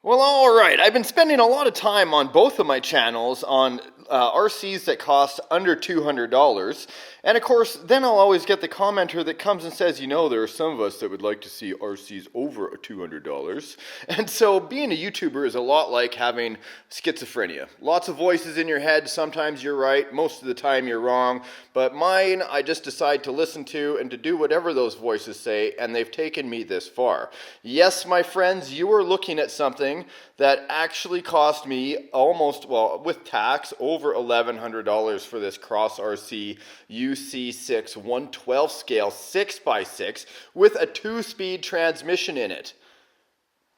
Well, all right. I've been spending a lot of time on both of my channels on RCs that cost under $200. And of course, then I'll always get the commenter that comes and says, you know, there are some of us that would like to see RCs over $200. And so being a YouTuber is a lot like having schizophrenia. Lots of voices in your head. Sometimes you're right. Most of the time you're wrong. But mine, I just decide to listen to and to do whatever those voices say. And they've taken me this far. Yes, my friends, you are looking at something that actually cost me almost, well, with tax, over $1,100 for this Cross RC UC6 1/12 scale 6x6 with a 2-speed transmission in it.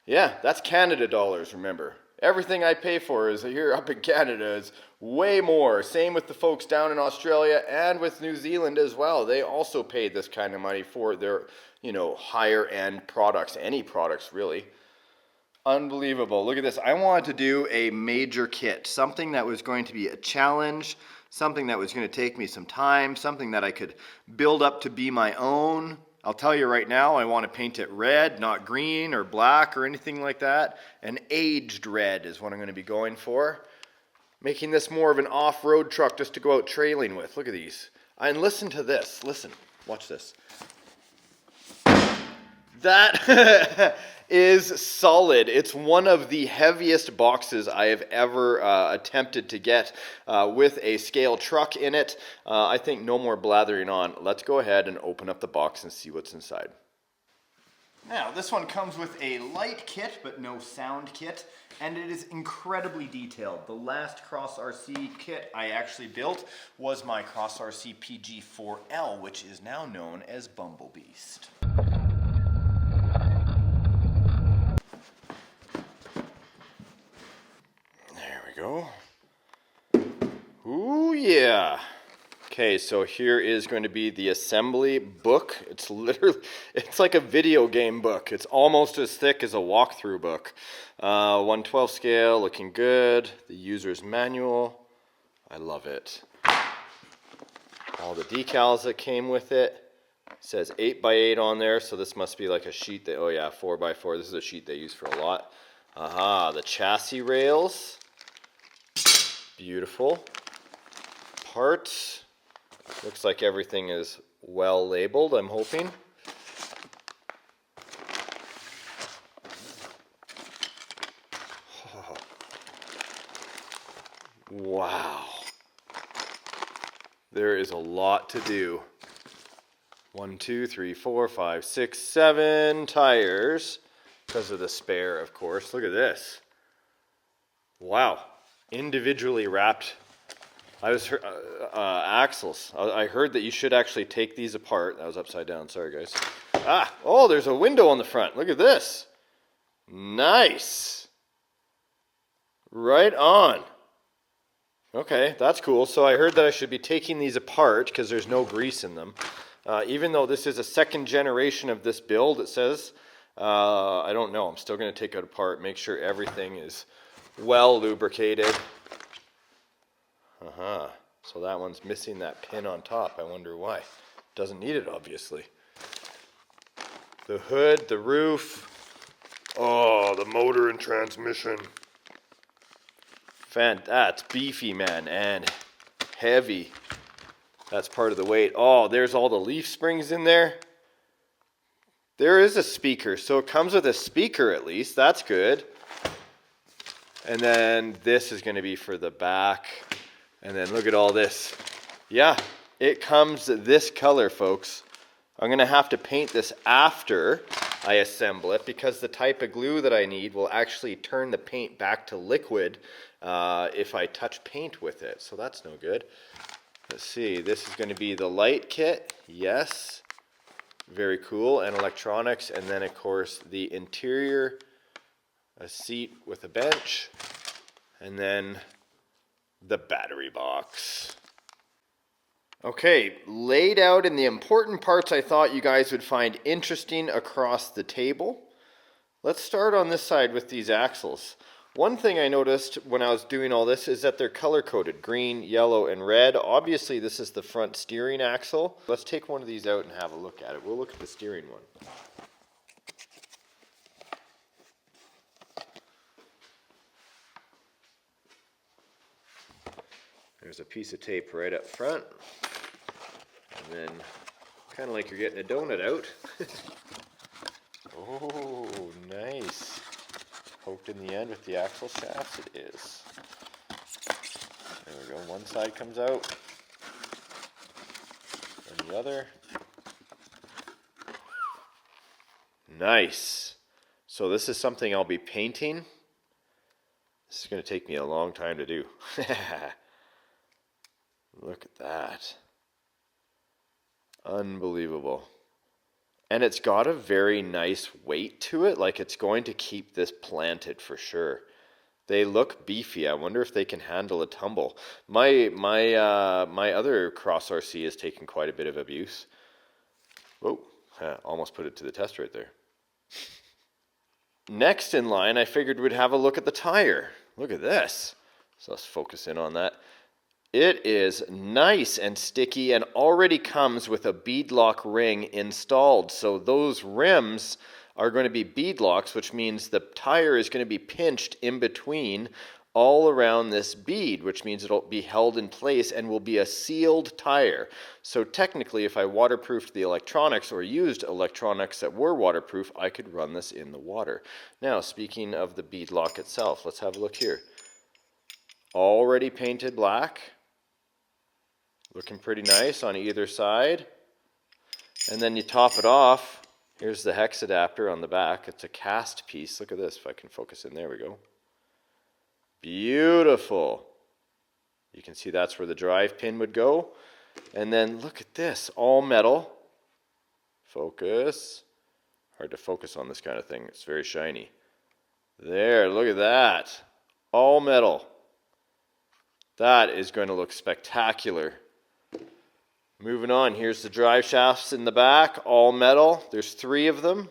Yeah, that's Canada dollars, remember. Everything I pay for is here up in Canada is way more. Same with the folks down in Australia and with New Zealand as well. They also paid this kind of money for their, higher end products, any products really. Unbelievable. Look at this. I wanted to do a major kit, something that was going to be a challenge, something that was going to take me some time, something that I could build up to be my own. I'll tell you right now, I want to paint it red, not green or black or anything like that. An aged red is what I'm going to be going for. Making this more of an off-road truck just to go out trailing with. Look at these. And listen to this. Listen. Watch this. That is solid. It's one of the heaviest boxes I have ever attempted to get with a scale truck in it. I think no more blathering on. Let's go ahead and open up the box and see what's inside. Now, this one comes with a light kit, but no sound kit, and it is incredibly detailed. The last Cross RC kit I actually built was my Cross RC PG4L, which is now known as Bumblebeast. Go. Ooh, yeah. Okay, so here is going to be the assembly book. It's like a video game book. It's almost as thick as a walkthrough book. 1/12 scale, looking good. The user's manual. I love it. All the decals that came with it. It says 8x8 on there, so this must be like a sheet that, oh yeah, 4x4. This is a sheet they use for a lot. Aha, the chassis rails. Beautiful. Parts. Looks like everything is well labeled, I'm hoping. Oh. Wow. There is a lot to do. 1, 2, 3, 4, 5, 6, 7 tires. Because of the spare, of course. Look at this. Wow. Individually wrapped axles. I heard that you should actually take these apart. That was upside down, sorry guys. Oh, there's a window on the front. Look at this. Nice. Right on. Okay, that's cool. So I heard that I should be taking these apart because there's no grease in them. Even though this is a second generation of this build, it says. I don't know. I'm still going to take it apart, make sure everything is well lubricated. So that one's missing that pin on top. I wonder why. Doesn't need it, obviously. The hood, the roof. Oh, the motor and transmission. That's beefy, man, and heavy. That's part of the weight. Oh, there's all the leaf springs in there. There is a speaker, so it comes with a speaker at least. That's good. And then this is going to be for the back. And then look at all this. Yeah, it comes this color, folks. I'm going to have to paint this after I assemble it because the type of glue that I need will actually turn the paint back to liquid if I touch paint with it. So that's no good. Let's see. This is going to be the light kit. Yes. Very cool. And electronics. And then, of course, the interior. A seat with a bench, and then the battery box. Okay, laid out in the important parts I thought you guys would find interesting across the table. Let's start on this side with these axles. One thing I noticed when I was doing all this is that they're color-coded, green, yellow, and red. Obviously, this is the front steering axle. Let's take one of these out and have a look at it. We'll look at the steering one. There's a piece of tape right up front. And then, kind of like you're getting a donut out. Oh, nice. Poked in the end with the axle shafts, it is. There we go, one side comes out, and the other. Nice. So this is something I'll be painting. This is going to take me a long time to do. Look at that. Unbelievable. And it's got a very nice weight to it, like it's going to keep this planted for sure. They look beefy. I wonder if they can handle a tumble. My other Cross RC has taken quite a bit of abuse. Whoa, almost put it to the test right there. Next in line, I figured we'd have a look at the tire. Look at this. So let's focus in on that. It is nice and sticky and already comes with a beadlock ring installed. So those rims are going to be beadlocks, which means the tire is going to be pinched in between all around this bead, which means it'll be held in place and will be a sealed tire. So technically, if I waterproofed the electronics or used electronics that were waterproof, I could run this in the water. Now, speaking of the beadlock itself, let's have a look here. Already painted black. Looking pretty nice on either side. And then you top it off. Here's the hex adapter on the back. It's a cast piece. Look at this, if I can focus in. There we go. Beautiful. You can see that's where the drive pin would go. And then look at this, all metal. Focus. Hard to focus on this kind of thing. It's very shiny. There, look at that. All metal. That is going to look spectacular. Moving on, here's the drive shafts in the back, all metal. There's 3 of them.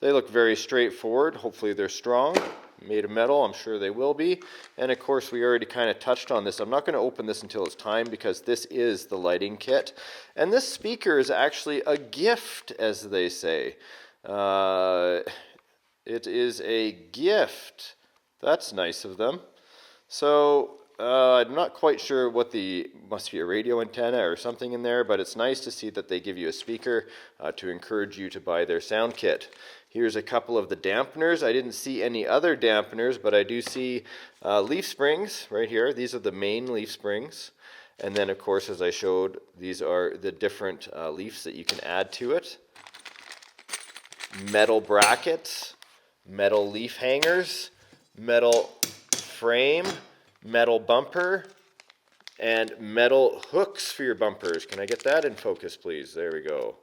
They look very straightforward. Hopefully they're strong. Made of metal, I'm sure they will be. And of course, we already kind of touched on this. I'm not going to open this until it's time because this is the lighting kit. And this speaker is actually a gift, as they say. It is a gift. That's nice of them. So, I'm not quite sure what must be a radio antenna or something in there, but it's nice to see that they give you a speaker to encourage you to buy their sound kit. Here's a couple of the dampeners. I didn't see any other dampeners, but I do see leaf springs right here. These are the main leaf springs. And then, of course, as I showed, these are the different leaves that you can add to it. Metal brackets, metal leaf hangers, metal frame, metal bumper, and metal hooks for your bumpers. Can I get that in focus, please? There we go.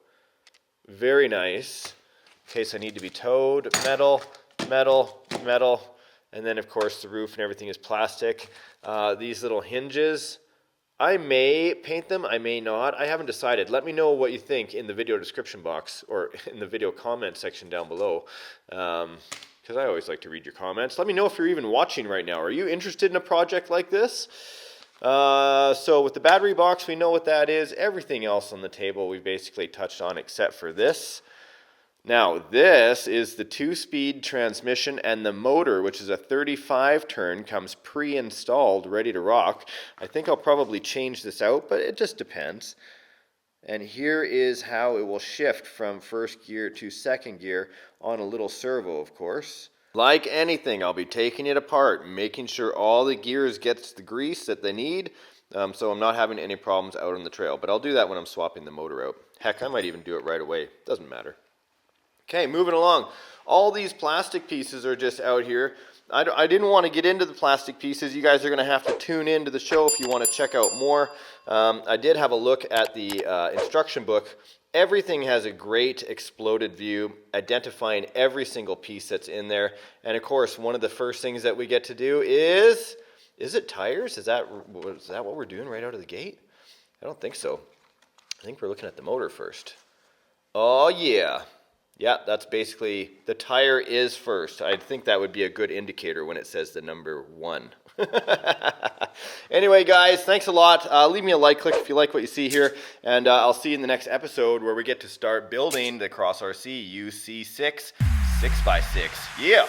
Very nice. In case I need to be towed, metal, metal, metal, and then of course the roof and everything is plastic. These little hinges, I may paint them, I may not. I haven't decided. Let me know what you think in the video description box or in the video comment section down below. Because I always like to read your comments. Let me know if you're even watching right now. Are you interested in a project like this? So with the battery box, we know what that is. Everything else on the table we basically touched on except for this. Now this is the 2-speed transmission, and the motor, which is a 35 turn, comes pre-installed, ready to rock. I think I'll probably change this out, but it just depends. And here is how it will shift from first gear to second gear on a little servo, of course. Like anything, I'll be taking it apart, making sure all the gears gets the grease that they need, so I'm not having any problems out on the trail. But I'll do that when I'm swapping the motor out. Heck, I might even do it right away. Doesn't matter. Okay, moving along. All these plastic pieces are just out here. I didn't want to get into the plastic pieces. You guys are going to have to tune into the show if you want to check out more. I did have a look at the instruction book. Everything has a great exploded view, identifying every single piece that's in there. And of course, one of the first things that we get to do is it tires? Is that what we're doing right out of the gate? I don't think so. I think we're looking at the motor first. Oh yeah. Yeah, that's basically, the tire is first. I think that would be a good indicator when it says the number 1. Anyway, guys, thanks a lot. Leave me a like click if you like what you see here, and I'll see you in the next episode where we get to start building the Cross RC UC6 6x6. Yeah!